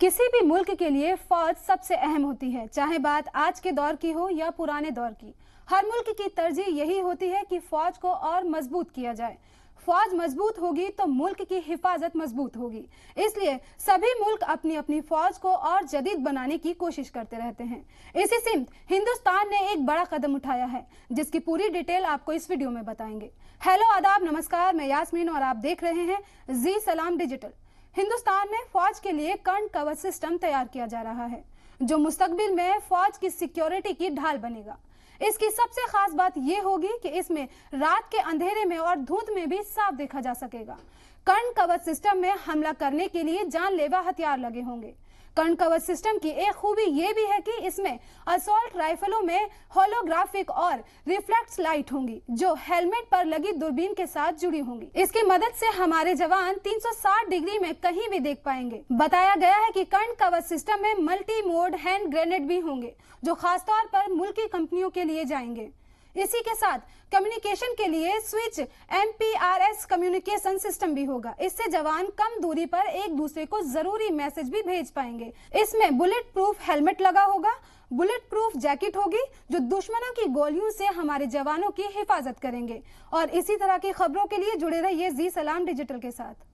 किसी भी मुल्क के लिए फौज सबसे अहम होती है, चाहे बात आज के दौर की हो या पुराने दौर की। हर मुल्क की तरजीह यही होती है कि फौज को और मजबूत किया जाए। फौज मजबूत होगी तो मुल्क की हिफाजत मजबूत होगी। इसलिए सभी मुल्क अपनी अपनी फौज को और जदीद बनाने की कोशिश करते रहते हैं। इसी सिमत हिंदुस्तान ने एक बड़ा कदम उठाया है, जिसकी पूरी डिटेल आपको इस वीडियो में बताएंगे। हेलो, आदाब, नमस्कार, मैं यास्मीन और आप देख रहे हैं जी सलाम डिजिटल। हिंदुस्तान में फौज के लिए कर्ण कवच सिस्टम तैयार किया जा रहा है, जो मुस्तकबिल में फौज की सिक्योरिटी की ढाल बनेगा। इसकी सबसे खास बात यह होगी कि इसमें रात के अंधेरे में और धुंध में भी साफ देखा जा सकेगा। कर्ण कवच सिस्टम में हमला करने के लिए जानलेवा हथियार लगे होंगे। कर्ण कवच सिस्टम की एक खूबी यह भी है कि इसमें असॉल्ट राइफलों में होलोग्राफिक और रिफ्लेक्स लाइट होंगी, जो हेलमेट पर लगी दूरबीन के साथ जुड़ी होंगी। इसकी मदद से हमारे जवान 360 डिग्री में कहीं भी देख पाएंगे। बताया गया है कि कर्ण कवच सिस्टम में मल्टी मोड हैंड ग्रेनेड भी होंगे, जो खासतौर पर मुल्की कंपनियों के लिए जाएंगे। इसी के साथ कम्युनिकेशन के लिए स्विच MPRS कम्युनिकेशन सिस्टम भी होगा। इससे जवान कम दूरी पर एक दूसरे को जरूरी मैसेज भी भेज पाएंगे। इसमें बुलेट प्रूफ हेलमेट लगा होगा, बुलेट प्रूफ जैकेट होगी, जो दुश्मनों की गोलियों से हमारे जवानों की हिफाजत करेंगे। और इसी तरह की खबरों के लिए जुड़े रहिए जी सलाम डिजिटल के साथ।